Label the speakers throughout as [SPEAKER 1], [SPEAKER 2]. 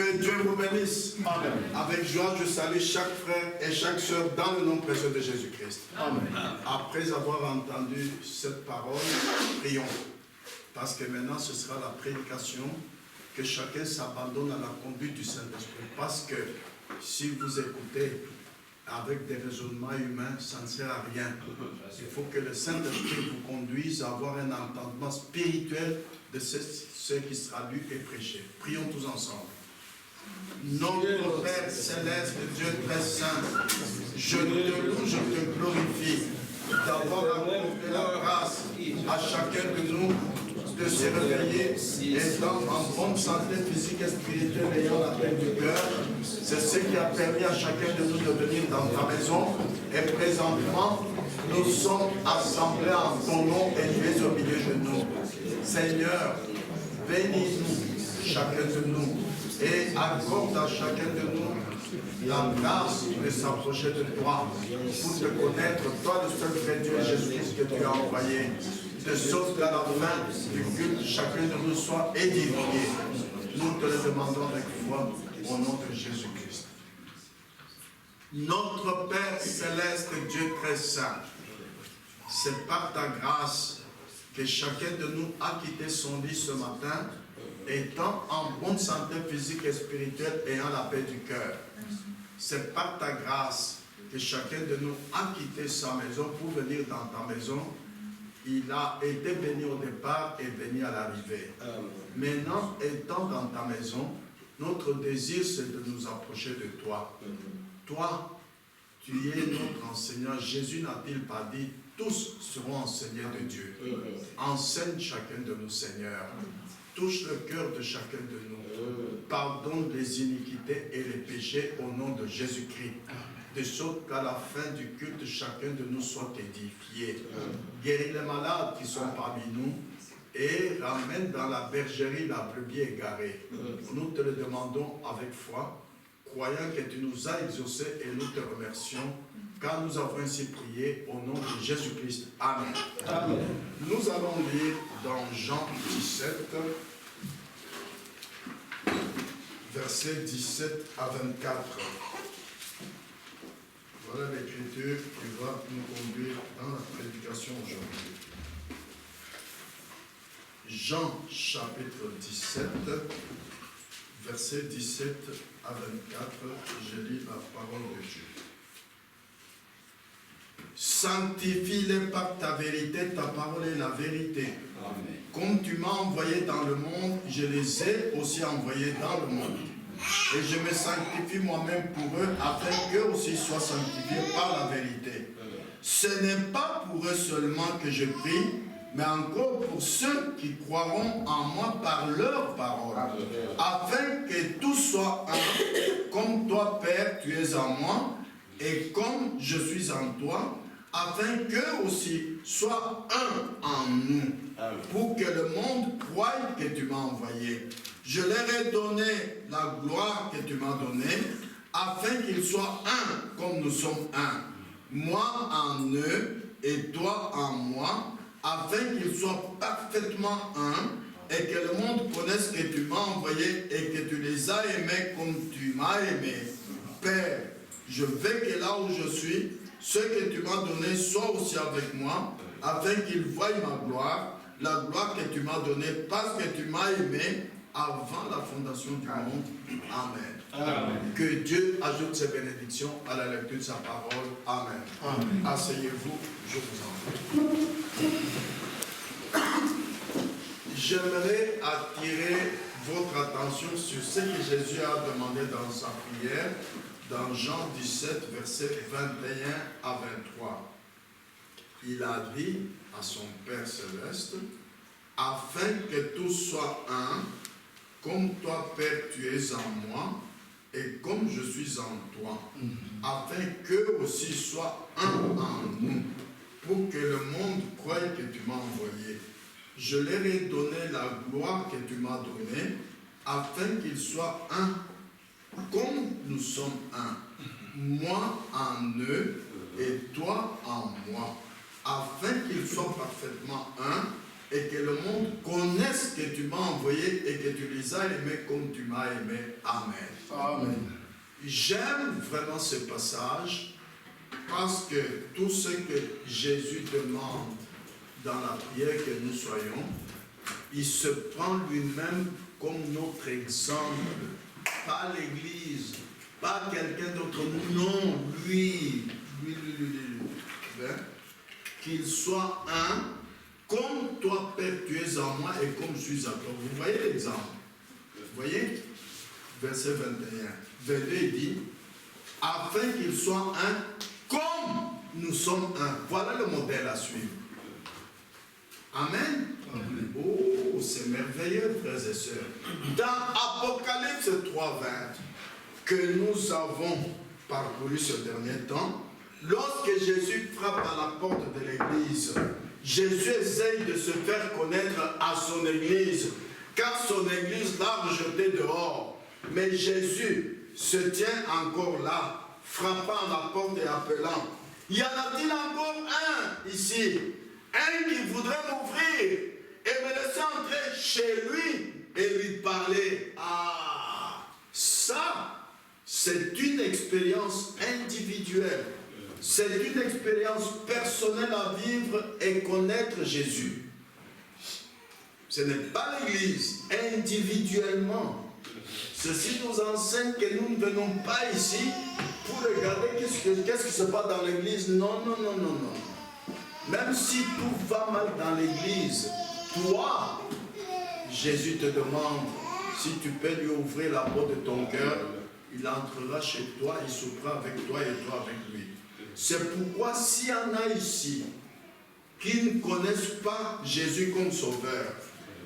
[SPEAKER 1] Que Dieu vous bénisse.
[SPEAKER 2] Amen.
[SPEAKER 1] Avec joie, je salue chaque frère et chaque sœur dans le nom précieux de Jésus-Christ.
[SPEAKER 2] Amen.
[SPEAKER 1] Après avoir entendu cette parole, prions. Parce que maintenant, ce sera la prédication, que chacun s'abandonne à la conduite du Saint-Esprit. Parce que si vous écoutez avec des raisonnements humains, ça ne sert à rien. Il faut que le Saint-Esprit vous conduise à avoir un entendement spirituel de ce qui sera lu et prêché. Prions tous ensemble. Notre Père céleste, Dieu très saint, je te loue, je te glorifie d'avoir accordé la grâce à chacun de nous de se réveiller étant en bonne santé physique et spirituelle, ayant la paix du cœur. C'est ce qui a permis à chacun de nous de venir dans ta maison. Et présentement, nous sommes assemblés en ton nom et tu es au milieu de nous. Seigneur, bénis-nous, chacun de nous, et accorde à chacun de nous la grâce de s'approcher de toi pour te connaître, toi le seul vrai Dieu, Jésus-Christ que tu as envoyé, de sorte qu'à la fin du culte, chacun de nous soit édifié. Nous te le demandons avec foi au nom de Jésus-Christ. Notre Père céleste, Dieu très saint, c'est par ta grâce que chacun de nous a quitté son lit ce matin, étant en bonne santé physique et spirituelle, ayant la paix du cœur. C'est par ta grâce que chacun de nous a quitté sa maison pour venir dans ta maison. Il a été béni au départ et béni à l'arrivée. Maintenant, étant dans ta maison, notre désir c'est de nous approcher de toi. Toi, tu es notre enseignant. Jésus n'a-t-il pas dit, tous seront enseignés de Dieu. Enseigne chacun de nous, Seigneur. Touche le cœur de chacun de nous. Pardonne les iniquités et les péchés au nom de Jésus-Christ. De sorte qu'à la fin du culte, chacun de nous soit édifié. Guéris les malades qui sont parmi nous et ramène dans la bergerie la brebis égarée. Nous te le demandons avec foi, croyant que tu nous as exaucés et nous te remercions, car nous avons ainsi prié au nom de Jésus-Christ. Amen. Amen. Nous allons lire dans Jean 17, versets 17 à 24. Voilà l'écriture qui va nous conduire dans la prédication aujourd'hui. Jean chapitre 17, versets 17 à 24, je lis la parole de Dieu. Sanctifie-les par ta vérité, ta parole est la vérité. Amen. Comme tu m'as envoyé dans le monde, je les ai aussi envoyés dans le monde. Et je me sanctifie moi-même pour eux, afin qu'eux aussi soient sanctifiés par la vérité. Ce n'est pas pour eux seulement que je prie, mais encore pour ceux qui croiront en moi par leur parole, afin que tous soient un, comme toi, Père, tu es en moi, et comme je suis en toi, afin qu'eux aussi soient un en nous, pour que le monde croie que tu m'as envoyé. Je leur ai donné la gloire que tu m'as donnée, afin qu'ils soient un, comme nous sommes un. Moi en eux, et toi en moi, afin qu'ils soient parfaitement un, et que le monde connaisse que tu m'as envoyé, et que tu les as aimés comme tu m'as aimé. Père, je veux que là où je suis, ce que tu m'as donné soit aussi avec moi, afin qu'ils voient ma gloire, la gloire que tu m'as donnée, parce que tu m'as aimé avant la fondation du monde. Amen. Amen. Que Dieu ajoute ses bénédictions à la lecture de sa parole. Amen. Amen. Asseyez-vous, je vous en prie. J'aimerais attirer votre attention sur ce que Jésus a demandé dans sa prière, dans Jean 17, versets 21 à 23. Il a dit à son Père céleste, afin que tous soient un, comme toi, Père, tu es en moi, et comme je suis en toi, afin qu'eux aussi soient un en nous, pour que le monde croie que tu m'as envoyé. Je leur ai donné la gloire que tu m'as donnée, afin qu'ils soient un, comme nous sommes un, moi en eux et toi en moi, afin qu'ils soient parfaitement un, et que le monde connaisse que tu m'as envoyés et que tu les as aimés comme tu m'as aimé. Amen.
[SPEAKER 2] Amen.
[SPEAKER 1] J'aime vraiment ce passage parce que tout ce que Jésus demande dans la prière que nous soyons, il se prend lui-même comme notre exemple. Pas l'Église, pas quelqu'un d'autre, non, lui. Qu'il soit un, comme toi, Père, tu es en moi et comme je suis en toi. Vous voyez l'exemple? Vous voyez? Verset 21. 22, il dit, afin qu'il soit un, comme nous sommes un. Voilà le modèle à suivre. Amen. Amen. Oh, c'est merveilleux, frères et sœurs. Dans Apocalypse 3, 20, que nous avons parcouru ce dernier temps, lorsque Jésus frappe à la porte de l'église, Jésus essaye de se faire connaître à son église, car son église l'a rejeté dehors. Mais Jésus se tient encore là, frappant à la porte et appelant. Y en a-t-il encore un ici? Un qui voudrait m'ouvrir et me laisser entrer chez lui et lui parler. Ah, ça, c'est une expérience individuelle. C'est une expérience personnelle à vivre et connaître Jésus. Ce n'est pas l'Église, individuellement. Ceci nous enseigne que nous ne venons pas ici pour regarder qu'est-ce qui se passe dans l'Église. Non, non, non, non, non. Même si tout va mal dans l'église, toi, Jésus te demande si tu peux lui ouvrir la porte de ton cœur, il entrera chez toi, il soupera avec toi et toi avec lui. C'est pourquoi s'il y en a ici qui ne connaissent pas Jésus comme sauveur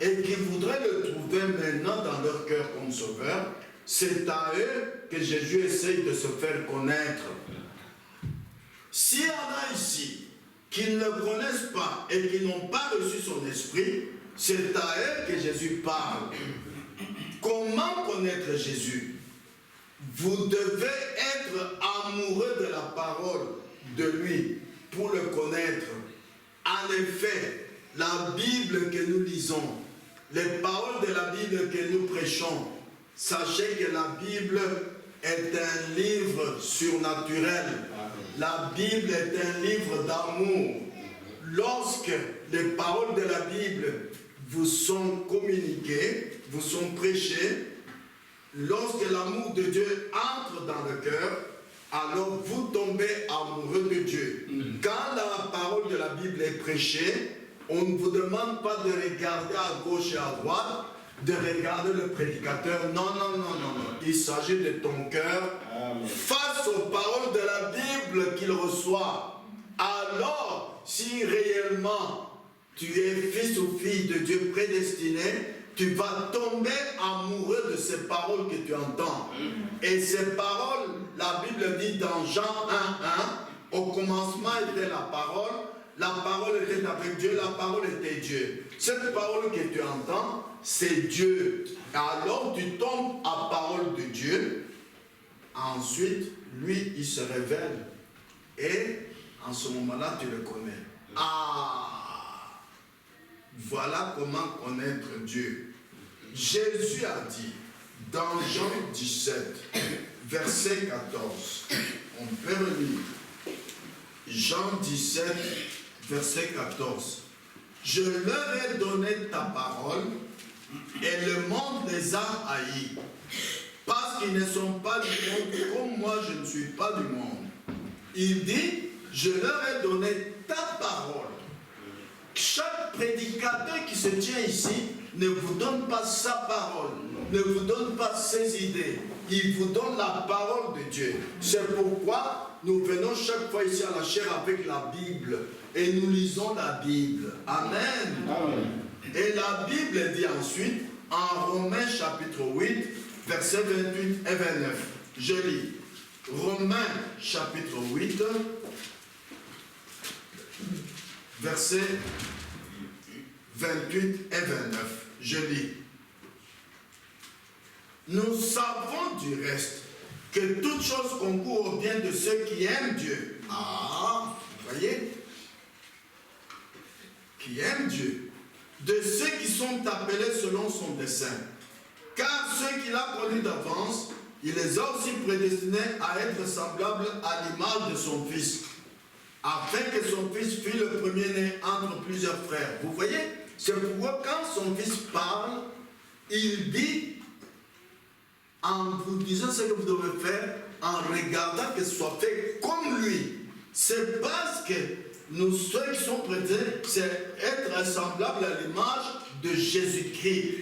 [SPEAKER 1] et qui voudraient le trouver maintenant dans leur cœur comme sauveur, c'est à eux que Jésus essaye de se faire connaître. S'il y en a ici qui ne le connaissent pas et qui n'ont pas reçu son esprit, c'est à eux que Jésus parle. Comment connaître Jésus? Vous devez être amoureux de la parole de lui pour le connaître. En effet, la Bible que nous lisons, les paroles de la Bible que nous prêchons, sachez que la Bible est un livre surnaturel. La Bible est un livre d'amour. Lorsque les paroles de la Bible vous sont communiquées, vous sont prêchées, lorsque l'amour de Dieu entre dans le cœur, alors vous tombez amoureux de Dieu. Quand la parole de la Bible est prêchée, on ne vous demande pas de regarder à gauche et à droite, de regarder le prédicateur. Non, non, non, non, non. Il s'agit de ton cœur face aux paroles de la Bible qu'il reçoit. Alors, si réellement tu es fils ou fille de Dieu prédestiné, tu vas tomber amoureux de ces paroles que tu entends. Et ces paroles, la Bible dit dans Jean 1, 1, au commencement était la parole était avec Dieu, la parole était Dieu. Cette parole que tu entends, c'est Dieu. Alors tu tombes à parole de Dieu. Ensuite, lui, il se révèle. Et en ce moment-là, tu le connais. Ah! Voilà comment connaître Dieu. Jésus a dit, dans Jean 17, verset 14, on peut relire. Jean 17, verset 14. Je leur ai donné ta parole, et le monde les a haïs, parce qu'ils ne sont pas du monde, comme moi je ne suis pas du monde. Il dit, je leur ai donné ta parole. Chaque prédicateur qui se tient ici ne vous donne pas sa parole, ne vous donne pas ses idées. Il vous donne la parole de Dieu. C'est pourquoi nous venons chaque fois ici à la chaire avec la Bible et nous lisons la Bible. Amen. Amen. Et la Bible dit ensuite, en Romains chapitre 8, versets 28 et 29. Je lis. Romains chapitre 8, versets 28 et 29. Je lis. Nous savons du reste que toute chose concourt au bien de ceux qui aiment Dieu. Ah, vous voyez? Qui aiment Dieu. de ceux qui sont appelés selon son dessein. Car ceux qu'il a connus d'avance, il les a aussi prédestinés à être semblables à l'image de son Fils, afin que son Fils fût le premier-né entre plusieurs frères. Vous voyez, c'est pourquoi quand son Fils parle, il dit, en vous disant ce que vous devez faire, en regardant que ce soit fait comme lui. C'est parce que nous, ceux qui sont prêtés, c'est être semblables à l'image de Jésus-Christ.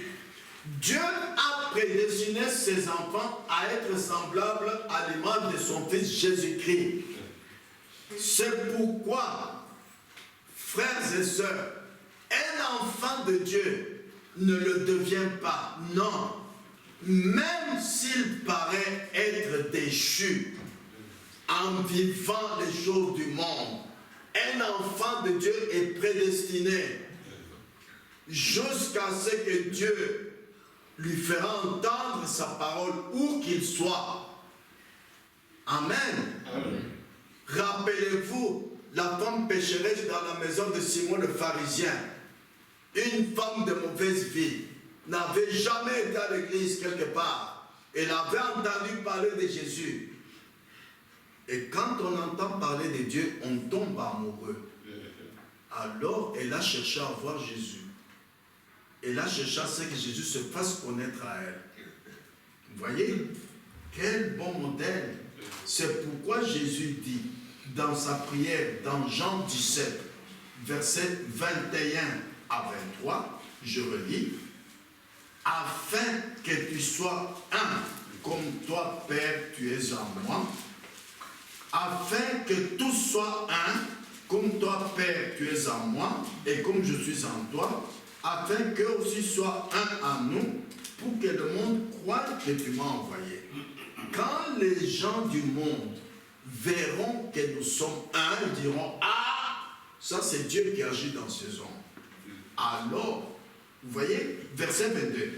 [SPEAKER 1] Dieu a prédestiné ses enfants à être semblables à l'image de son Fils Jésus-Christ. C'est pourquoi, frères et sœurs, un enfant de Dieu ne le devient pas. Non. Même s'il paraît être déchu en vivant les choses du monde, un enfant de Dieu est prédestiné jusqu'à ce que Dieu lui fera entendre sa parole où qu'il soit. Amen. Amen. Rappelez-vous la femme pécheresse dans la maison de Simon le pharisien, une femme de mauvaise vie, n'avait jamais été à l'église quelque part. Elle avait entendu parler de Jésus. Et quand on entend parler de Dieu, on tombe amoureux. Alors, elle a cherché à voir Jésus. Elle a cherché à ce que Jésus se fasse connaître à elle. Vous voyez, quel bon modèle. C'est pourquoi Jésus dit, dans sa prière, dans Jean 17, versets 21 à 23, je relis, afin que tu sois un, comme toi, Père, tu es en moi, afin que tous soient un, comme toi, Père, tu es en moi, et comme je suis en toi, afin qu'eux aussi soient un en nous, pour que le monde croie que tu m'as envoyé. Quand les gens du monde verront que nous sommes un, ils diront, ah, ça c'est Dieu qui agit dans ces hommes. Alors, vous voyez, verset 22.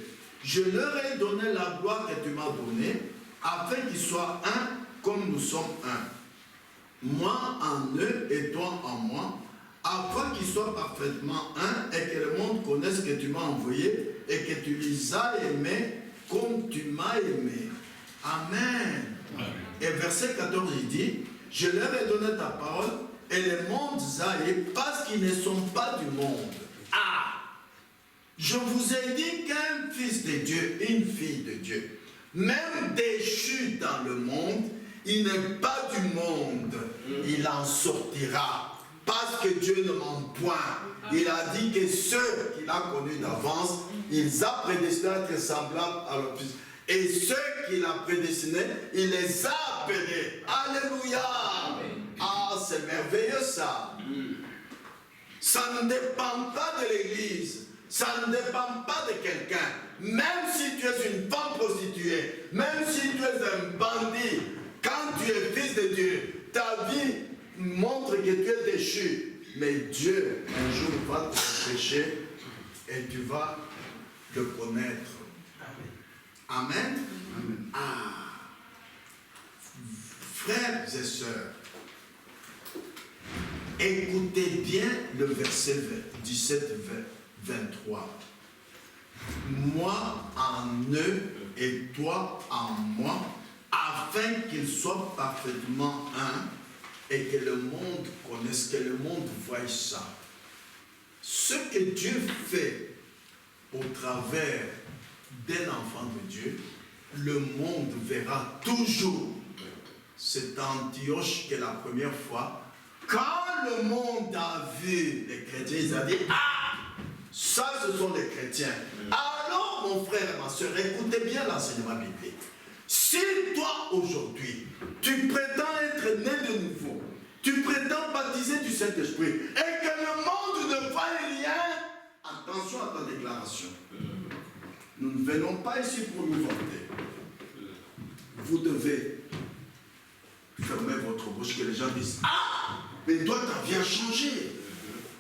[SPEAKER 1] Je leur ai donné la gloire que tu m'as donnée, afin qu'ils soient un comme nous sommes un. Moi en eux et toi en moi, afin qu'ils soient parfaitement un et que le monde connaisse que tu m'as envoyé et que tu les as aimés comme tu m'as aimé. Amen. Amen. Et verset 14, il dit, je leur ai donné ta parole et le monde a aimé parce qu'ils ne sont pas du monde. Ah! Je vous ai dit qu'un fils de Dieu, une fille de Dieu, même déchu dans le monde, il n'est pas du monde, il en sortira. Parce que Dieu ne ment point. Il a dit que ceux qu'il a connus d'avance, il a prédestinés à être semblables à leur fils. Et ceux qu'il a prédestinés, il les a appelés. Alléluia. Ah, c'est merveilleux ça. Ça ne dépend pas de l'église. Ça ne dépend pas de quelqu'un. Même si tu es une femme prostituée, même si tu es un bandit, quand tu es fils de Dieu, ta vie montre que tu es déchu. Mais Dieu, un jour, va te repêcher et tu vas le connaître. Amen. Amen. Ah. Frères et sœurs, écoutez bien le verset 17-23. Moi en eux et toi en moi, afin qu'ils soient parfaitement un et que le monde connaisse, que le monde voie ça. Ce que Dieu fait au travers d'un enfant de Dieu, le monde verra toujours. C'est Antioche que la première fois, quand le monde a vu les chrétiens, ils ont dit, ah, ça ce sont les chrétiens. Alors mon frère et ma soeur, écoutez bien l'enseignement biblique. Si toi aujourd'hui, tu prétends être né de nouveau, tu prétends baptiser du Saint-Esprit, et que le monde ne voit rien, attention à ta déclaration. Nous ne venons pas ici pour nous vanter. Vous devez fermer votre bouche, que les gens disent, ah, mais toi ta vie a changé.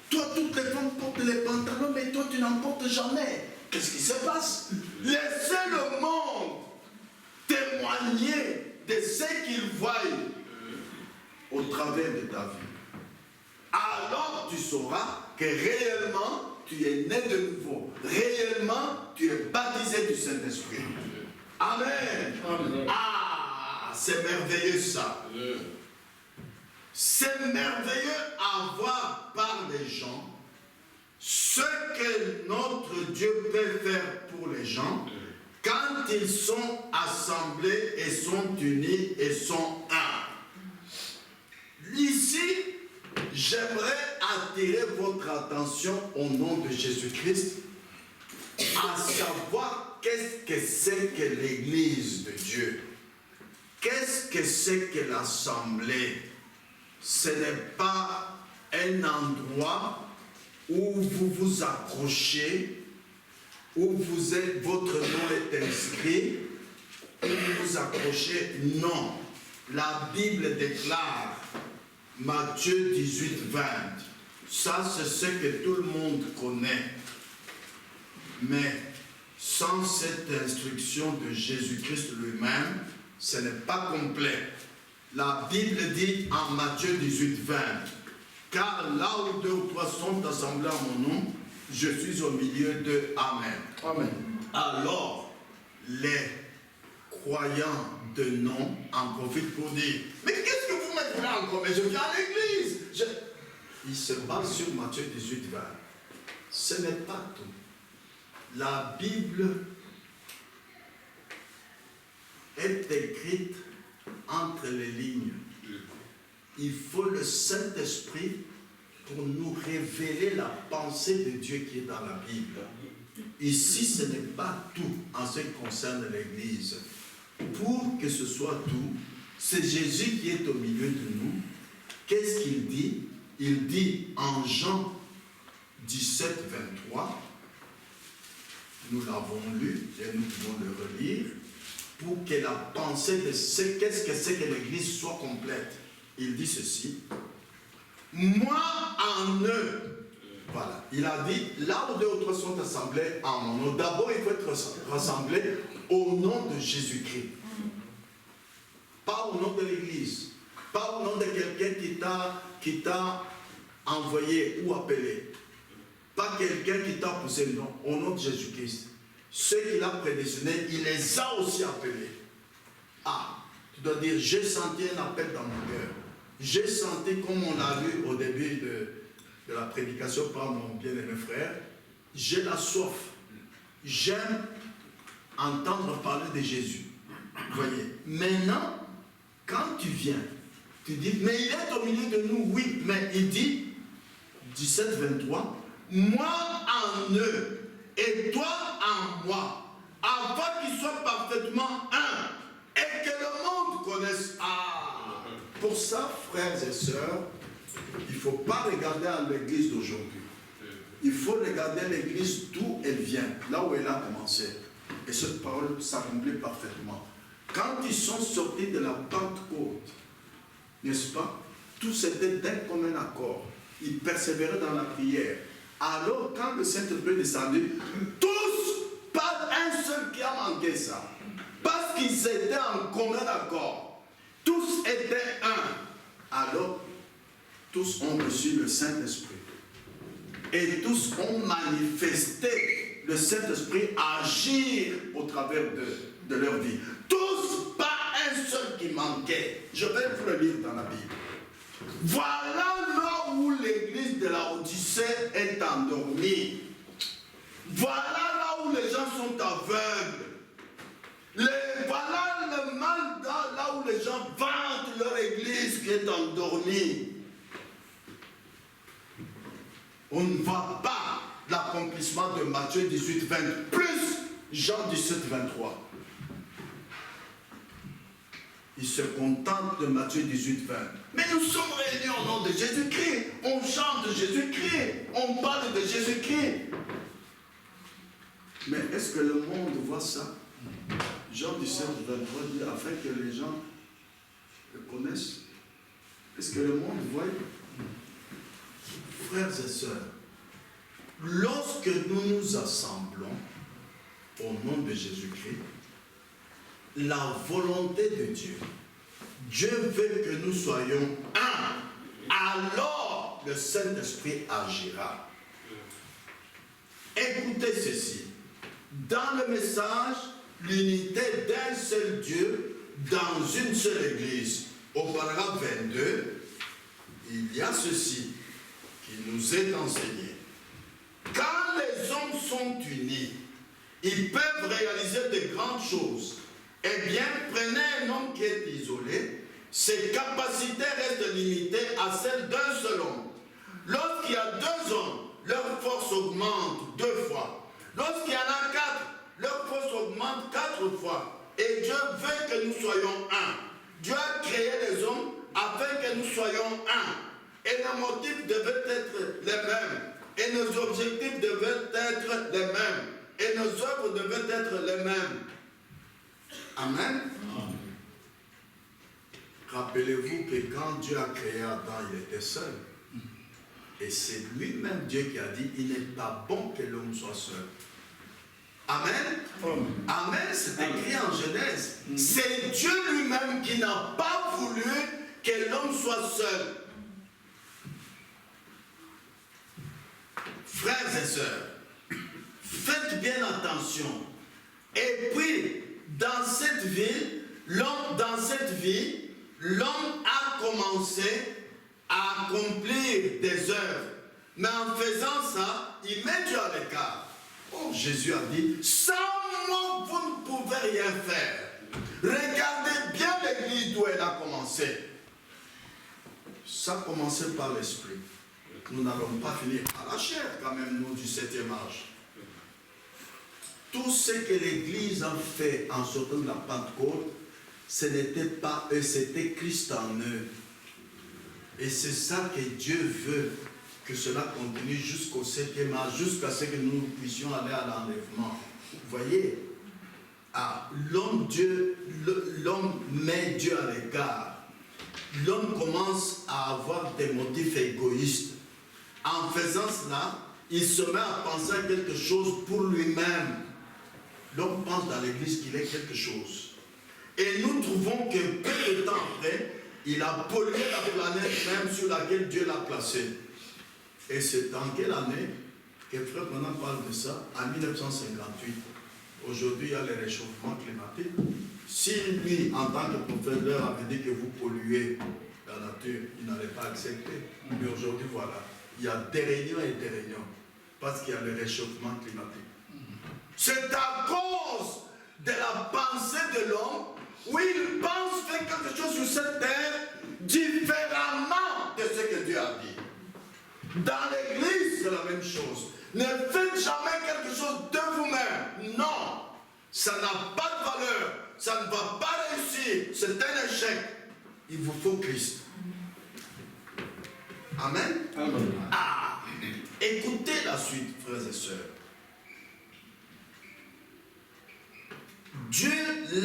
[SPEAKER 1] Toi, toutes les femmes portent les pantalons, mais toi tu n'en portes jamais. Qu'est-ce qui se passe? Laissez le monde témoigner de ce qu'ils voient au travers de ta vie. Alors tu sauras que réellement tu es né de nouveau. Réellement, tu es baptisé du Saint-Esprit. Amen. Amen. Ah, c'est merveilleux ça. C'est merveilleux à voir par les gens ce que notre Dieu peut faire pour les gens quand ils sont assemblés et sont unis et sont un. Ici, j'aimerais attirer votre attention au nom de Jésus-Christ à savoir qu'est-ce que c'est que l'Église de Dieu. Qu'est-ce que c'est que l'Assemblée? Ce n'est pas un endroit où vous vous accrochez, où vous êtes, votre nom est inscrit, où vous vous accrochez. Non. La Bible déclare, Matthieu 18, 20. Ça, c'est ce que tout le monde connaît. Mais sans cette instruction de Jésus-Christ lui-même, ce n'est pas complet. La Bible dit en Matthieu 18, 20, car là où 2 ou 3 sont assemblés en mon nom, je suis au milieu d'eux. Amen. Amen. Alors, les croyants de nom en profitent pour dire, mais qu'est-ce que vous mettez là encore? Mais je viens à l'église. Il se base sur Matthieu 18, 20. Ce n'est pas tout. La Bible est écrite entre les lignes. Il faut le Saint-Esprit pour nous révéler la pensée de Dieu qui est dans la Bible. Ici, ce n'est pas tout en ce qui concerne l'Église. Pour que ce soit tout, c'est Jésus qui est au milieu de nous. Qu'est-ce qu'il dit? Il dit en Jean 17, 23, nous l'avons lu et nous pouvons le relire, pour que la pensée de qu'est-ce que c'est que l'Église soit complète. Il dit ceci, moi en eux. Voilà, il a dit, là où 2 ou 3 sont assemblés en mon nom, d'abord il faut être rassemblé au nom de Jésus-Christ. Pas au nom de l'Église, pas au nom de quelqu'un qui t'a envoyé ou appelé. Pas quelqu'un qui t'a poussé, non, au nom de Jésus-Christ. Ceux qu'il a prédestinés, il les a aussi appelés. Ah, tu dois dire, j'ai senti un appel dans mon cœur. J'ai senti, comme on l'a vu au début de la prédication par mon bien-aimé frère, j'ai la soif. J'aime entendre parler de Jésus. Vous voyez, maintenant, quand tu viens, tu dis, mais il est au milieu de nous, oui, mais il dit, 17, 23, moi en eux et toi en moi, afin qu'ils soient parfaitement un et que le monde connaisse. Ah, pour ça, frères et sœurs, il ne faut pas regarder à l'église d'aujourd'hui. Il faut regarder l'église d'où elle vient, là où elle a commencé. Et cette parole s'accomplit parfaitement. Quand ils sont sortis de la Pentecôte, n'est-ce pas? Tous étaient d'un commun accord. Ils persévéraient dans la prière. Alors, quand le Saint-Esprit est descendu, tous, pas un seul qui a manqué ça. Parce qu'ils étaient en commun accord. Tous étaient un. Alors, tous ont reçu le Saint-Esprit. Et tous ont manifesté le Saint-Esprit agir au travers de leur vie. Tous, pas un seul qui manquait. Je vais vous le lire dans la Bible. Voilà là où l'église de la Odyssée est endormie. Voilà là où les gens sont aveugles. Voilà le mal là où les gens vantent leur église qui est endormie. On ne voit pas l'accomplissement de Matthieu 18, 20, plus Jean 17, 23. Ils se contentent de Matthieu 18, 20. Mais nous sommes réunis au nom de Jésus-Christ. On chante de Jésus-Christ. On parle de Jésus-Christ. Mais est-ce que le monde voit ça? Jean 17, 23 dit, afin que les gens le connaissent. Est-ce que le monde voit? Frères et sœurs, lorsque nous nous assemblons au nom de Jésus-Christ, la volonté de Dieu, Dieu veut que nous soyons un, alors le Saint-Esprit agira. Écoutez ceci. Dans le message, l'unité d'un seul Dieu dans une seule église. Au paragraphe 22, il y a ceci qui nous est enseigné. Quand les hommes sont unis, ils peuvent réaliser de grandes choses. Eh bien, prenez un homme qui est isolé, ses capacités restent limitées à celles d'un seul homme. Lorsqu'il y a 2 hommes, leur force augmente 2 fois. Lorsqu'il y en a 4, leur force augmente 4 fois. Et Dieu veut que nous soyons un. Dieu a créé les hommes afin que nous soyons un. Et nos motifs devaient être les mêmes. Et nos objectifs devaient être les mêmes. Et nos œuvres devaient être les mêmes. Amen. Rappelez-vous que quand Dieu a créé Adam, il était seul. Et c'est lui-même Dieu qui a dit, il n'est pas bon que l'homme soit seul. Amen. Amen, c'est écrit en Genèse. C'est Dieu lui-même qui n'a pas voulu que l'homme soit seul. Frères et sœurs, faites bien attention. Et puis, dans cette vie, l'homme a commencé à accomplir des œuvres. Mais en faisant ça, il met Dieu à l'écart. Oh, Jésus a dit, sans moi, vous ne pouvez rien faire. Regardez bien l'église d'où elle a commencé. Ça a commencé par l'esprit. Nous n'allons pas finir à la chair, quand même, nous, du 7e âge. Tout ce que l'église a fait en sortant de la Pentecôte, ce n'était pas eux, c'était Christ en eux. Et c'est ça que Dieu veut, que cela continue jusqu'au 7e âge, jusqu'à ce que nous puissions aller à l'enlèvement. Vous voyez, l'homme met Dieu à l'écart. L'homme commence à avoir des motifs égoïstes. En faisant cela, il se met à penser à quelque chose pour lui-même. L'homme pense dans l'église qu'il est quelque chose. Et nous trouvons que peu de temps après, il a pollué la planète même sur laquelle Dieu l'a placé. Et c'est en quelle année que Frère Branham parle de ça? En 1958. Aujourd'hui, il y a le réchauffement climatique. Si lui, en tant que prophète, leur avait dit que vous polluez la nature, il n'allait pas accepter. Mais aujourd'hui, voilà. Il y a des réunions et des réunions. Parce qu'il y a le réchauffement climatique. C'est à cause de la pensée de l'homme où il pense faire quelque chose sur cette terre différemment de ce que Dieu a dit. Dans l'église, c'est la même chose. Ne faites jamais quelque chose de vous-même. Non. Ça n'a pas de valeur. Ça ne va pas réussir. C'est un échec. Il vous faut Christ. Amen. Amen. Écoutez la suite, frères et sœurs. Dieu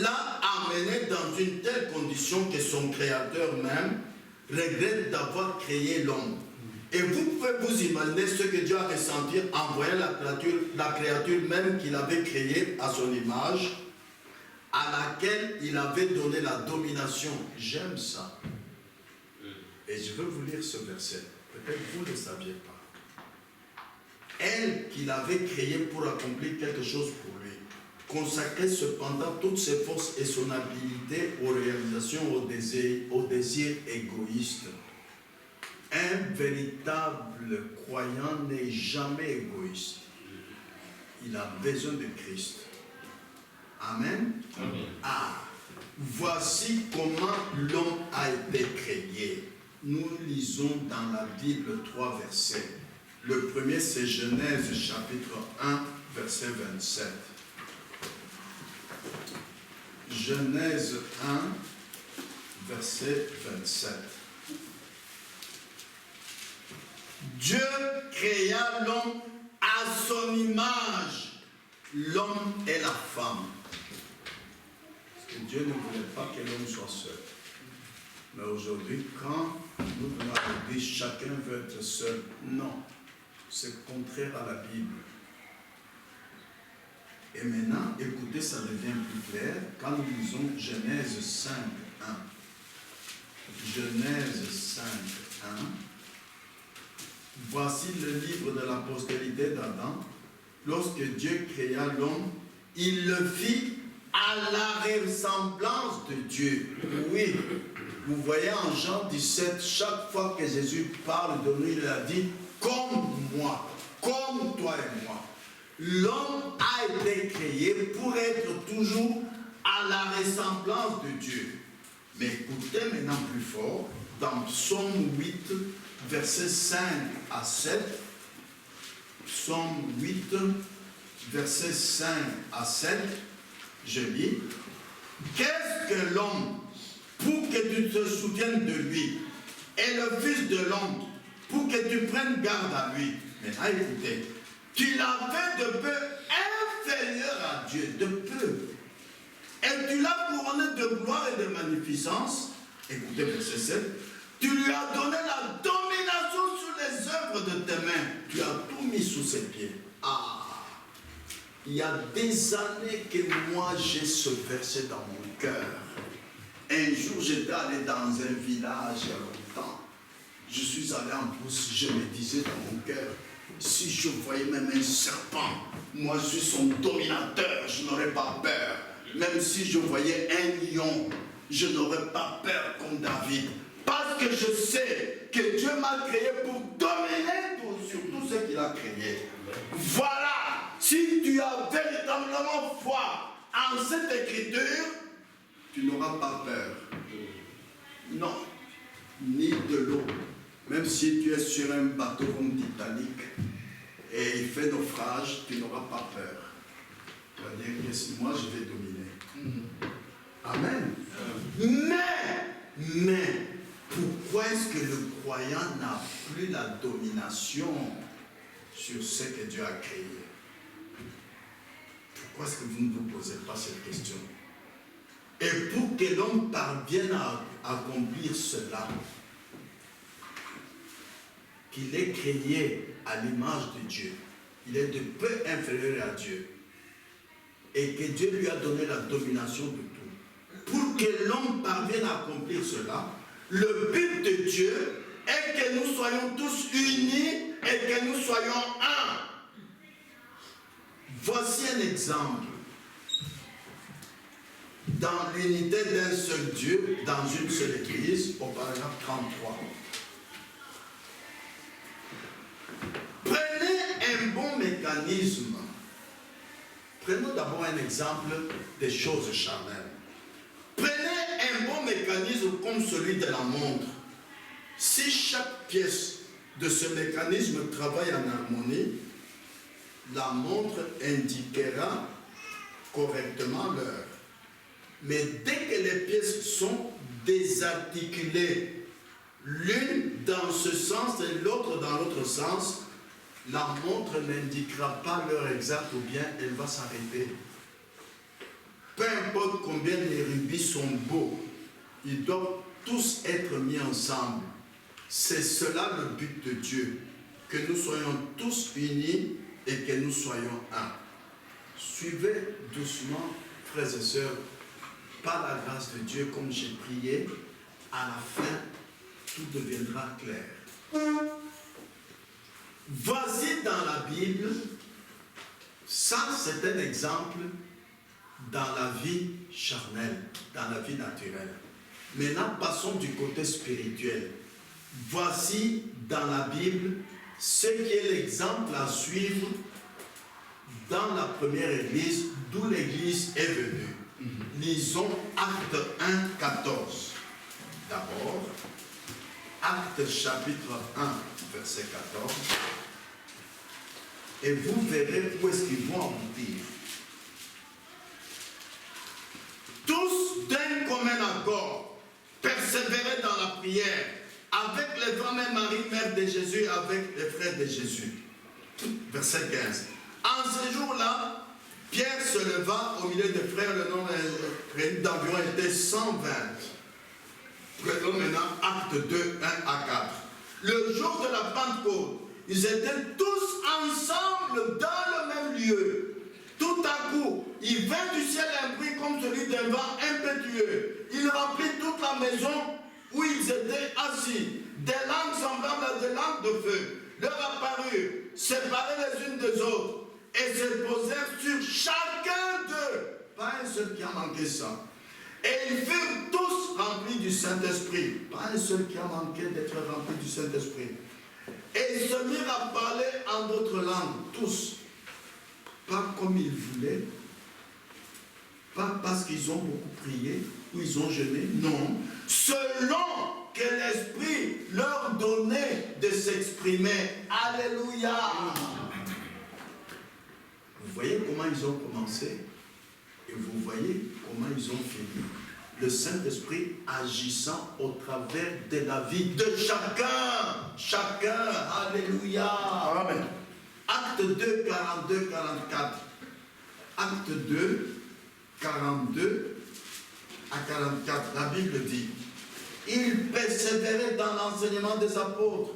[SPEAKER 1] l'a amené dans une telle condition que son créateur même regrette d'avoir créé l'homme. Et vous pouvez vous imaginer ce que Dieu a ressenti en voyant la créature même qu'il avait créée à son image, à laquelle il avait donné la domination. J'aime ça. Et je veux vous lire ce verset. Peut-être vous ne le saviez pas. Elle qu'il avait créée pour accomplir quelque chose pour lui, consacrait cependant toutes ses forces et son habileté aux réalisations, aux désirs égoïstes. Un véritable croyant n'est jamais égoïste. Il a besoin de Christ. Amen. Amen. Voici comment l'homme a été créé. Nous lisons dans la Bible 3 versets. Le premier, c'est Genèse chapitre 1, verset 27. Genèse 1, verset 27. Dieu créa l'homme à son image, l'homme et la femme. Parce que Dieu ne voulait pas que l'homme soit seul. Mais aujourd'hui, quand nous venons à l'église, chacun veut être seul. Non, c'est contraire à la Bible. Et maintenant, écoutez, ça devient plus clair quand nous lisons Genèse 5, 1. Genèse 5, 1. Voici le livre de la postérité d'Adam. lorsque Dieu créa l'homme, il le fit à la ressemblance de Dieu. Oui, vous voyez en Jean 17, chaque fois que Jésus parle de nous, il a dit « comme moi, comme toi et moi ». L'homme a été créé pour être toujours à la ressemblance de Dieu. Mais écoutez maintenant plus fort, dans Psaume 8, versets 5 à 7, Psaume 8, versets 5 à 7, je lis, « Qu'est-ce que l'homme pour que tu te soutiennes de lui, et le Fils de l'homme pour que tu prennes garde à lui ?» Maintenant écoutez, tu l'as fait de peu inférieur à Dieu, de peu. Et tu l'as couronné de gloire et de magnificence. Écoutez verset 7. Tu lui as donné la domination sur les œuvres de tes mains. Tu as tout mis sous ses pieds. Ah! Il y a des années que moi j'ai ce verset dans mon cœur. Un jour j'étais allé dans un village il y a longtemps. Je suis allé en brousse, je me disais dans mon cœur, si je voyais même un serpent, moi je suis son dominateur, je n'aurais pas peur. Même si je voyais un lion, je n'aurais pas peur comme David. Parce que je sais que Dieu m'a créé pour dominer sur tout ce qu'il a créé. Voilà, si tu as véritablement foi en cette écriture, tu n'auras pas peur. Non, ni de l'eau. Même si tu es sur un bateau comme Titanic et il fait naufrage, tu n'auras pas peur. Tu vas dire que moi je vais dominer. Amen. Mais, pourquoi est-ce que le croyant n'a plus la domination sur ce que Dieu a créé? Pourquoi est-ce que vous ne vous posez pas cette question? Et pour que l'homme parvienne à accomplir cela, qu'il est créé à l'image de Dieu, il est de peu inférieur à Dieu, et que Dieu lui a donné la domination de tout. Pour que l'homme parvienne à accomplir cela, le but de Dieu est que nous soyons tous unis et que nous soyons un. Voici un exemple. Dans l'unité d'un seul Dieu, dans une seule église, au paragraphe 33. Prenez un bon mécanisme. Prenons d'abord un exemple des choses charnelles. Prenez un bon mécanisme comme celui de la montre. Si chaque pièce de ce mécanisme travaille en harmonie, la montre indiquera correctement l'heure. Mais dès que les pièces sont désarticulées, l'une dans ce sens et l'autre dans l'autre sens, la montre n'indiquera pas l'heure exacte ou bien elle va s'arrêter. Peu importe combien les rubis sont beaux, ils doivent tous être mis ensemble. C'est cela le but de Dieu, que nous soyons tous unis et que nous soyons un. Suivez doucement, frères et sœurs, par la grâce de Dieu, comme j'ai prié, à la fin, tout deviendra clair. Voici dans la Bible, ça c'est un exemple dans la vie charnelle, dans la vie naturelle. Maintenant, passons du côté spirituel. Voici dans la Bible ce qui est l'exemple à suivre dans la première église, d'où l'église est venue. Lisons Acte 1, 14. D'abord, Acte chapitre 1, verset 14. Et vous verrez où est-ce qu'ils vont aboutir. Tous d'un commun accord, persévéraient dans la prière, avec les femmes et Marie, mère de Jésus, et avec les frères de Jésus. Verset 15. En ce jour-là, Pierre se leva au milieu des frères, le nombre d'environ était 120. Prenons maintenant Acte 2, 1 à 4. Le jour de la Pentecôte, ils étaient tous ensemble dans le même lieu. Tout à coup, il vint du ciel un bruit comme celui d'un vent impétueux. Il remplit toute la maison où ils étaient assis. Des langues semblables à des langues de feu leur apparurent, séparées les unes des autres. et se posèrent sur chacun d'eux. Pas un seul qui a manqué ça. Et ils furent tous remplis du Saint-Esprit. Pas un seul qui a manqué d'être rempli du Saint-Esprit. Et ils se mirent à parler en d'autres langues, tous. Pas comme ils voulaient, pas parce qu'ils ont beaucoup prié ou ils ont jeûné, non. Selon que l'Esprit leur donnait de s'exprimer. Alléluia. Vous voyez comment ils ont commencé et vous voyez comment ils ont fini. Le Saint-Esprit agissant au travers de la vie de chacun. Chacun. Alléluia. Amen. Acte 2, 42, 44. Acte 2, 42 à 44. La Bible dit: ils persévéraient dans l'enseignement des apôtres,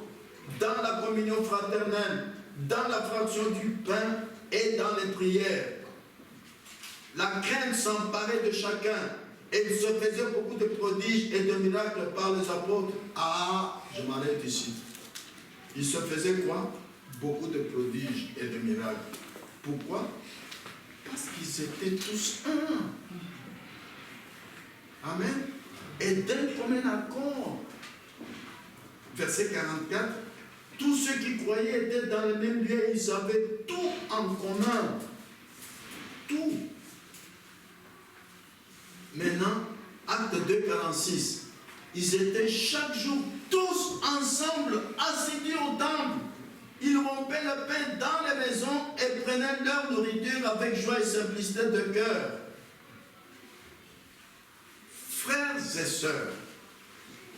[SPEAKER 1] dans la communion fraternelle, dans la fraction du pain et dans les prières. La crainte s'emparait de chacun et il se faisait beaucoup de prodiges et de miracles par les apôtres. Ah, je m'arrête ici. Il se faisait quoi? Beaucoup de prodiges et de miracles. Pourquoi? Parce qu'ils étaient tous un. Amen. Et d'un commun accord. Verset 44. Tous ceux qui croyaient étaient dans le même lieu, ils avaient tout en commun. Tout. Maintenant, acte 2, 46. Ils étaient chaque jour tous ensemble, assidus au temple. Ils rompaient le pain dans les maisons et prenaient leur nourriture avec joie et simplicité de cœur. Frères et sœurs,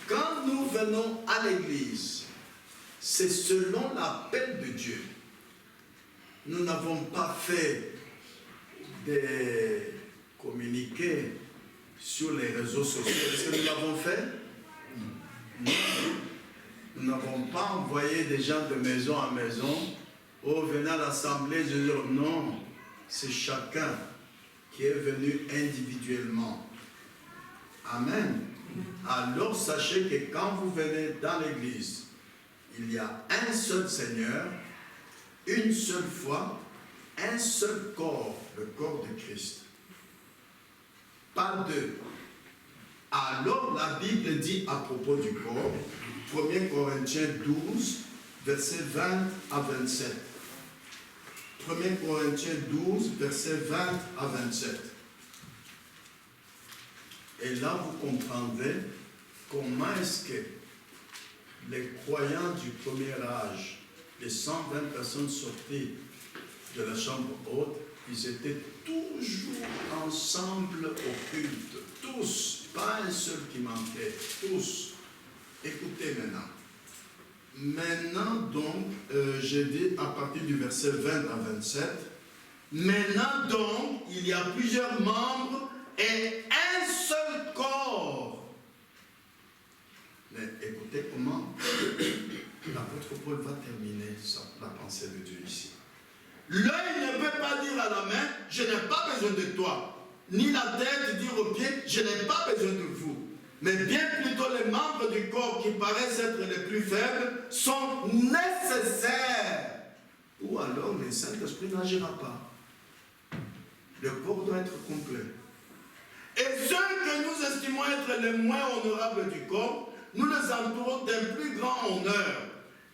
[SPEAKER 1] quand nous venons à l'église, c'est selon l'appel de Dieu. Nous n'avons pas fait des communiqués sur les réseaux sociaux. Est-ce que nous l'avons fait? Non. Nous n'avons pas envoyé des gens de maison en maison. Oh, venez à l'assemblée, je dis non. C'est chacun qui est venu individuellement. Amen. Alors sachez que quand vous venez dans l'église, il y a un seul Seigneur, une seule foi, un seul corps, le corps de Christ. Pas deux. Alors la Bible dit à propos du corps, 1 Corinthiens 12, versets 20 à 27. 1 Corinthiens 12, versets 20 à 27. Et là, vous comprendrez comment est-ce que les croyants du premier âge, les 120 personnes sorties de la chambre haute, ils étaient toujours ensemble au culte. Tous, pas un seul qui manquait, tous. Écoutez maintenant. Maintenant donc, j'ai dit à partir du verset 20 à 27, maintenant donc, il y a plusieurs membres et un seul corps. Mais écoutez comment l'apôtre Paul va terminer la pensée de Dieu ici. L'œil ne peut pas dire à la main, je n'ai pas besoin de toi. Ni la tête dire aux pieds, je n'ai pas besoin de vous. Mais bien plutôt les membres du corps qui paraissent être les plus faibles sont nécessaires. Ou alors le Saint-Esprit n'agira pas. Le corps doit être complet. Et ceux que nous estimons être les moins honorables du corps, nous les entourons d'un plus grand honneur.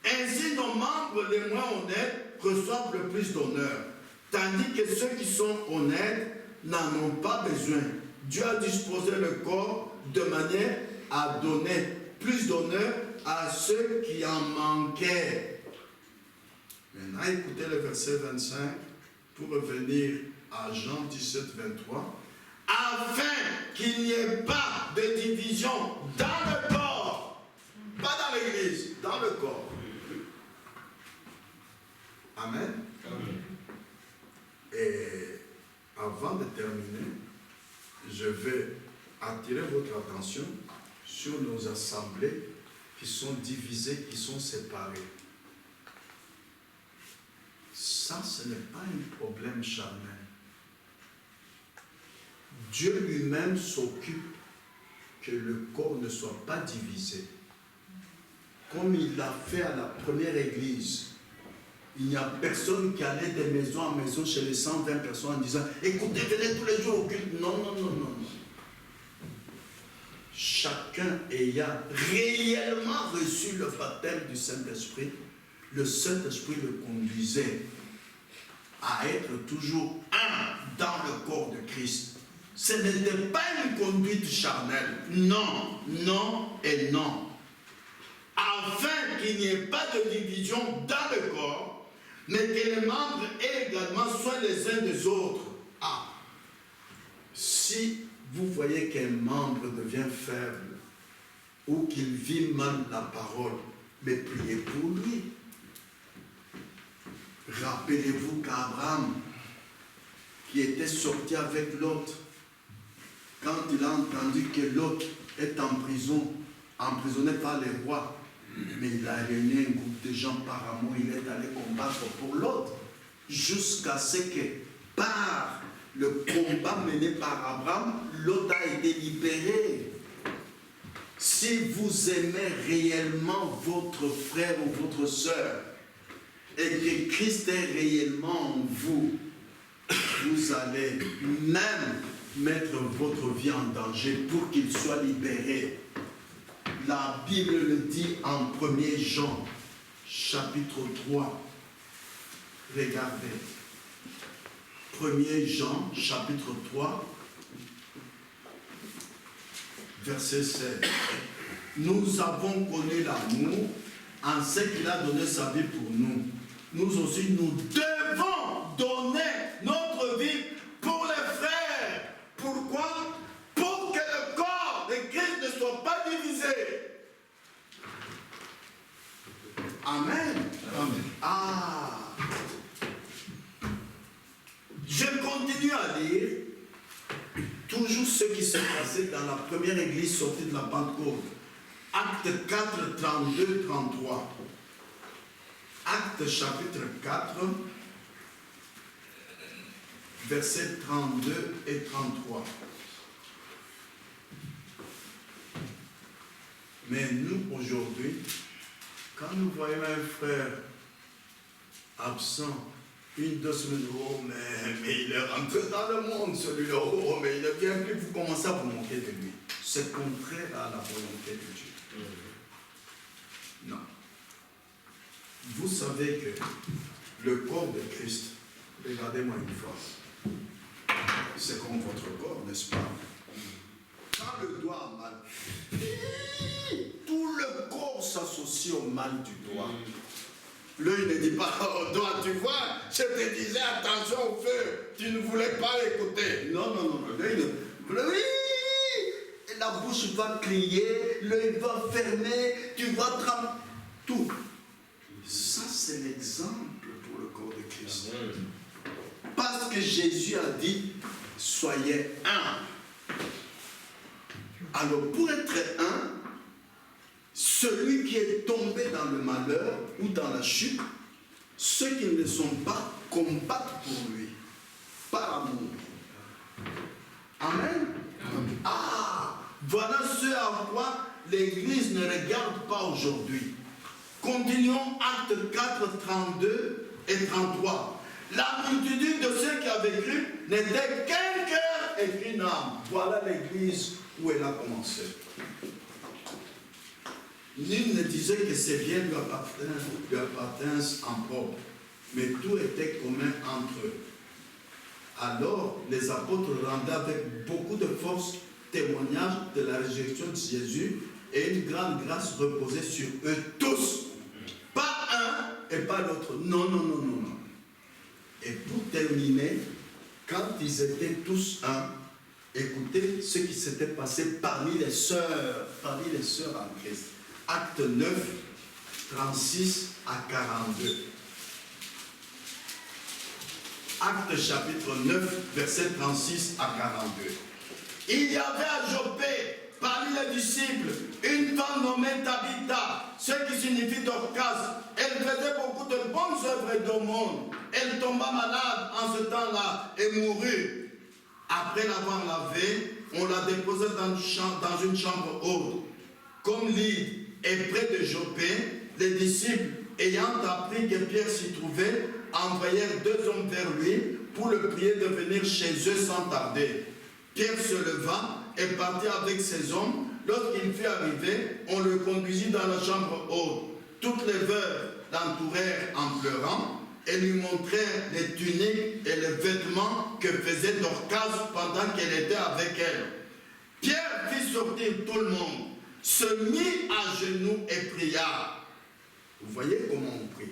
[SPEAKER 1] Ainsi, nos membres les moins honnêtes reçoivent le plus d'honneur. Tandis que ceux qui sont honnêtes n'en ont pas besoin. Dieu a disposé le corps de manière à donner plus d'honneur à ceux qui en manquaient. Maintenant, écoutez le verset 25 pour revenir à Jean 17, 23. Afin qu'il n'y ait pas de division dans le corps, pas dans l'église, dans le corps. Amen. Amen. Et avant de terminer, je vais attirer votre attention sur nos assemblées qui sont divisées, qui sont séparées. Ça, ce n'est pas un problème charnel. Dieu lui-même s'occupe que le corps ne soit pas divisé. Comme il l'a fait à la première église. Il n'y a personne qui allait de maison en maison chez les 120 personnes en disant écoutez, venez tous les jours au culte. Non, non, non, non. Chacun ayant réellement reçu le baptême du Saint-Esprit, le Saint-Esprit le conduisait à être toujours un dans le corps de Christ. Ce n'était pas une conduite charnelle. Non, non et non. Afin qu'il n'y ait pas de division dans le corps, mais que les membres aient également soin les uns des autres. Ah, si vous voyez qu'un membre devient faible ou qu'il vit mal la parole, mais priez pour lui. Rappelez-vous qu'Abraham, qui était sorti avec Lot, quand il a entendu que Lot est en prison, emprisonné par les rois, mais il a réuni un groupe de gens par amour, il est allé combattre pour Lot, jusqu'à ce que, par le combat mené par Abraham, Lot a été libéré. Si vous aimez réellement votre frère ou votre soeur, et que Christ est réellement en vous, vous allez même mettre votre vie en danger pour qu'il soit libéré. La Bible le dit en 1er Jean, chapitre 3. Regardez. 1er Jean, chapitre 3, verset 16. Nous avons connu l'amour en ce qu'il a donné sa vie pour nous. Nous aussi, nous devons donner notre vie pour les frères. Pourquoi? Pour que le corps de Christ ne soit pas divisé. Amen. Amen. Ah. Je continue à lire toujours ce qui s'est passé dans la première église sortie de la Pentecôte. Acte 4, 32, 33. Acte chapitre 4, versets 32 et 33. Mais nous, aujourd'hui, quand nous voyons un frère absent, 1-2 semaines, oh, mais il est rentré dans le monde, celui-là, oh, mais il ne vient plus, vous commencez à vous moquer de lui. C'est contraire à la volonté de Dieu. Non. Vous savez que le corps de Christ, regardez-moi une fois, c'est comme votre corps, n'est-ce pas? Quand le doigt a mal, tout le corps s'associe au mal du doigt. L'œil ne dit pas au doigt, tu vois, je te disais attention au feu, tu ne voulais pas écouter. Non, non, non, l'œil ne... Oui, la bouche va crier, l'œil va fermer, tu vas trembler, tout. Ça, c'est l'exemple pour le corps de Christ. Parce que Jésus a dit, soyez un. Alors, pour être un, celui qui est tombé dans le malheur ou dans la chute, ceux qui ne sont pas combattent pour lui, par amour. Amen. Ah, voilà ce à quoi l'Église ne regarde pas aujourd'hui. Continuons, acte 4, 32 et 33. La multitude de ceux qui avaient cru n'était qu'un cœur et qu'une âme. Voilà l'Église où elle a commencé. Nul ne disait que ses biens lui appartinssent en propre, mais tout était commun entre eux. Alors les apôtres rendaient avec beaucoup de force témoignage de la résurrection de Jésus, et une grande grâce reposait sur eux tous. Pas un et pas l'autre. Non, non, non, non, non. Et pour terminer, quand ils étaient tous un, écoutez ce qui s'était passé parmi les sœurs en Christ. Acte 9, 36 à 42. Acte chapitre 9, verset 36 à 42. Il y avait à Joppé, parmi les disciples, une femme nommée Tabitha, ce qui signifie Dorcas. Elle faisait beaucoup de bonnes œuvres et d'aumônes. Elle tomba malade en ce temps-là et mourut. Après l'avoir lavée, on la déposa dans une chambre haute. Comme Lydie est près de Joppé, les disciples ayant appris que Pierre s'y trouvait, envoyèrent 2 hommes vers lui pour le prier de venir chez eux sans tarder. Pierre se leva et partit avec ses hommes. Lorsqu'il fut arrivé, on le conduisit dans la chambre haute. Toutes les veuves l'entourèrent en pleurant et lui montrèrent les tuniques et les vêtements que faisait Dorcas pendant qu'elle était avec elle. Pierre fit sortir tout le monde, se mit à genoux et pria. Vous voyez comment on prie?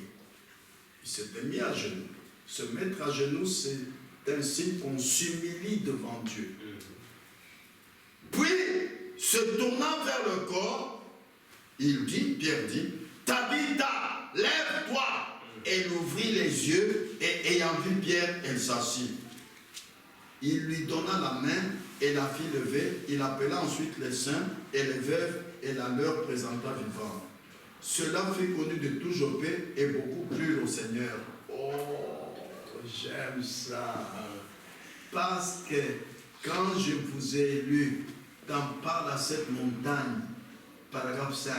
[SPEAKER 1] Il s'était mis à genoux. Se mettre à genoux, c'est un signe qu'on s'humilie devant Dieu. Puis, se tournant vers le corps, Pierre dit, Tabitha, lève-toi. Elle ouvrit les yeux et ayant vu Pierre, elle s'assit. Il lui donna la main et la fit lever. Il appela ensuite les saints et les veuves et la leur présenta vivante. Cela fut connu de tout Joppé et beaucoup plu au Seigneur. Oh, j'aime ça. Parce que quand je vous ai lu dans Parle à cette montagne, paragraphe 5,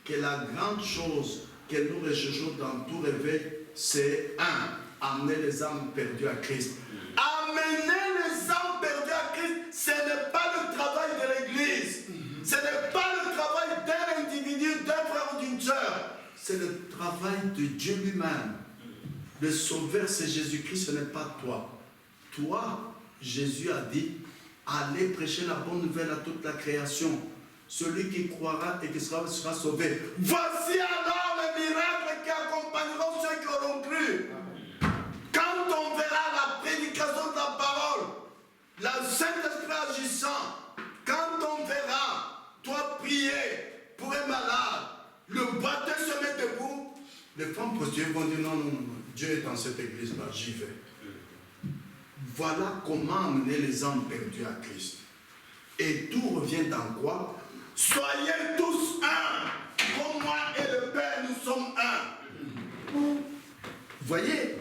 [SPEAKER 1] que la grande chose que nous recherchons dans tout réveil, c'est 1. Amener les âmes perdues à Christ. Amener les âmes perdues à Christ, ce n'est pas le travail de l'Église. Ce n'est pas le travail d'un individu, d'un frère ou d'une sœur. C'est le travail de Dieu lui-même. Le Sauveur, c'est Jésus-Christ, ce n'est pas toi. Toi, Jésus a dit, allez prêcher la bonne nouvelle à toute la création. Celui qui croira et qui sera sauvé. Voici alors les miracles qui accompagneront ceux qui auront cru. Quand on verra la prédication de la parole, le Saint-Esprit agissant, quand on verra toi prier pour un malade, le boiteux se met debout, les femmes prostituées vont dire non, Dieu est dans cette église-là, j'y vais. Voilà comment amener les âmes perdues à Christ. Et tout revient dans quoi? Soyez tous un, comme moi et le Père, nous sommes un. Vous voyez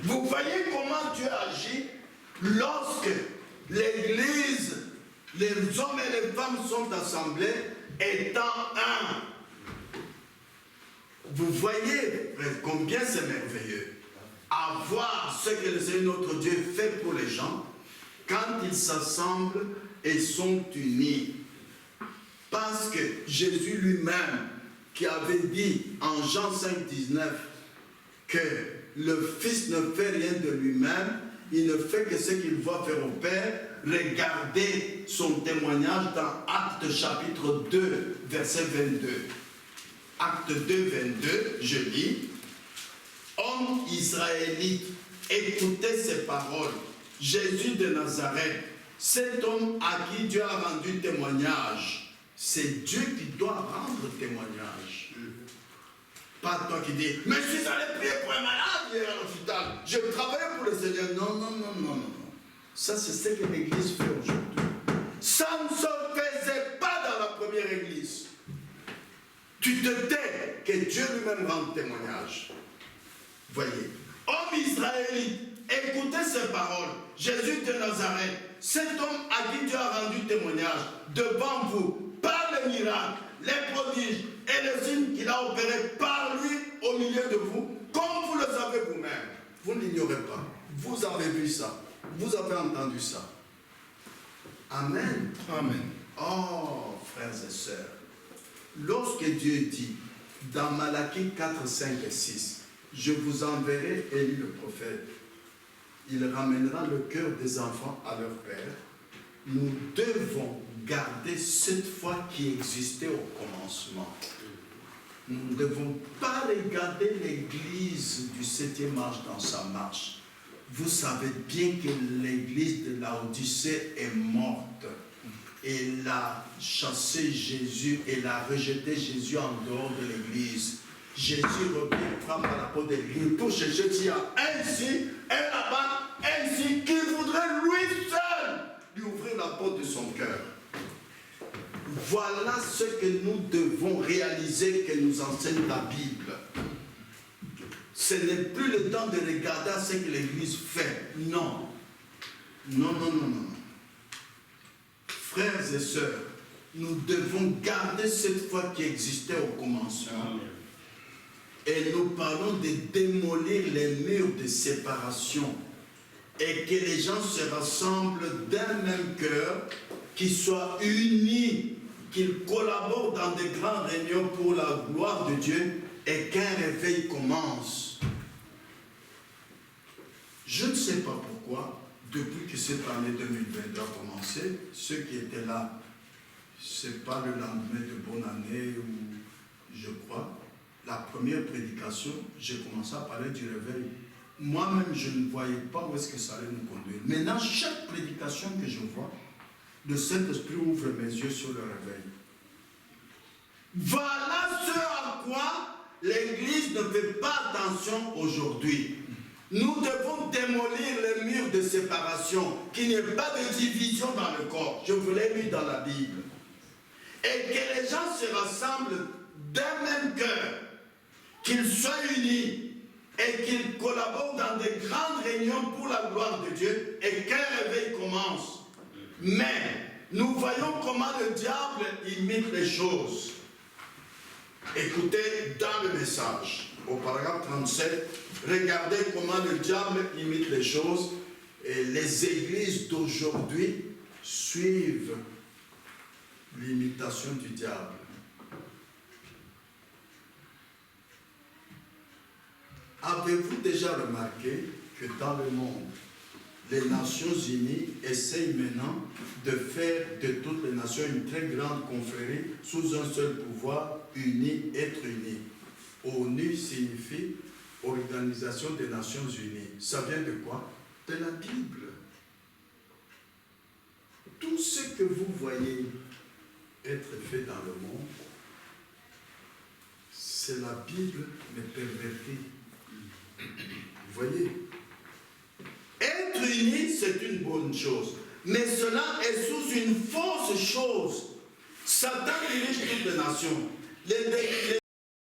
[SPEAKER 1] comment Dieu agit lorsque l'Église, les hommes et les femmes sont assemblés, étant un. Vous voyez combien c'est merveilleux. À voir ce que le Seigneur notre Dieu fait pour les gens quand ils s'assemblent et sont unis. Parce que Jésus lui-même, qui avait dit en Jean 5, 19, que le Fils ne fait rien de lui-même, il ne fait que ce qu'il voit faire au Père. Regardez son témoignage dans Actes chapitre 2, verset 22. Acte 2, 22, je lis. Homme israélite, écoutez ces paroles. Jésus de Nazareth, cet homme à qui Dieu a rendu témoignage. C'est Dieu qui doit rendre témoignage. Pas toi qui dis, mais je suis allé prier pour un malade hier à l'hôpital. Je travaillais pour le Seigneur. Non. Ça, c'est ce que l'Église fait aujourd'hui. Ça ne se faisait pas dans la première Église. Tu te tais que Dieu lui-même rende témoignage. Voyez. Homme israélite, écoutez ces paroles. Jésus de Nazareth, cet homme à qui Dieu a rendu témoignage devant vous, par les miracles, les prodiges et les signes qu'il a opérés par lui au milieu de vous, comme vous le savez vous-même. Vous ne l'ignorez pas. Vous avez vu ça. Vous avez entendu ça. Amen.
[SPEAKER 2] Amen.
[SPEAKER 1] Oh, frères et sœurs, lorsque Dieu dit dans Malachie 4, 5 et 6, je vous enverrai Élie le prophète, il ramènera le cœur des enfants à leur père. Nous devons garder cette foi qui existait au commencement. Nous ne devons pas regarder l'Église du 7e âge dans sa marche. Vous savez bien que l'Église de Laodicée est morte. Elle a chassé Jésus, elle a rejeté Jésus en dehors de l'Église. Jésus revient, frappe à la porte de l'Église pour chercher s'il y a un ici, un là-bas, un ici, qui voudrait lui seul lui ouvrir la porte de son cœur. Voilà ce que nous devons réaliser, que nous enseigne la Bible. Ce n'est plus le temps de regarder à ce que l'Église fait. Non. Frères et sœurs, nous devons garder cette foi qui existait au commencement. Et nous parlons de démolir les murs de séparation et que les gens se rassemblent d'un même cœur, qu'ils soient unis, qu'ils collaborent dans des grandes réunions pour la gloire de Dieu et qu'un réveil commence. Je ne sais pas pourquoi, depuis que cette année 2022 a commencé, ceux qui étaient là, ce n'est pas le lendemain de bonne année ou je crois, la première prédication, j'ai commencé à parler du réveil. Moi-même, je ne voyais pas où est-ce que ça allait nous conduire. Maintenant, chaque prédication que je vois, le Saint-Esprit ouvre mes yeux sur le réveil. Voilà ce à quoi l'Église ne fait pas attention aujourd'hui. Nous devons démolir les murs de séparation, qu'il n'y ait pas de division dans le corps. Je vous l'ai lu dans la Bible. Et que les gens se rassemblent d'un même cœur, qu'ils soient unis et qu'ils collaborent dans des grandes réunions pour la gloire de Dieu et qu'un réveil commence. Mais nous voyons comment le diable imite les choses. Écoutez dans le message, au paragraphe 37, regardez comment le diable imite les choses et les églises d'aujourd'hui suivent l'imitation du diable. Avez-vous déjà remarqué que dans le monde, les Nations Unies essayent maintenant de faire de toutes les nations une très grande confrérie sous un seul pouvoir, uni, être unis. ONU signifie Organisation des Nations Unies. Ça vient de quoi? De la Bible. Tout ce que vous voyez être fait dans le monde, c'est la Bible, mais pervertie. Vous voyez? Être unis, c'est une bonne chose. Mais cela est sous une fausse chose. Satan dirige toutes les nations. Les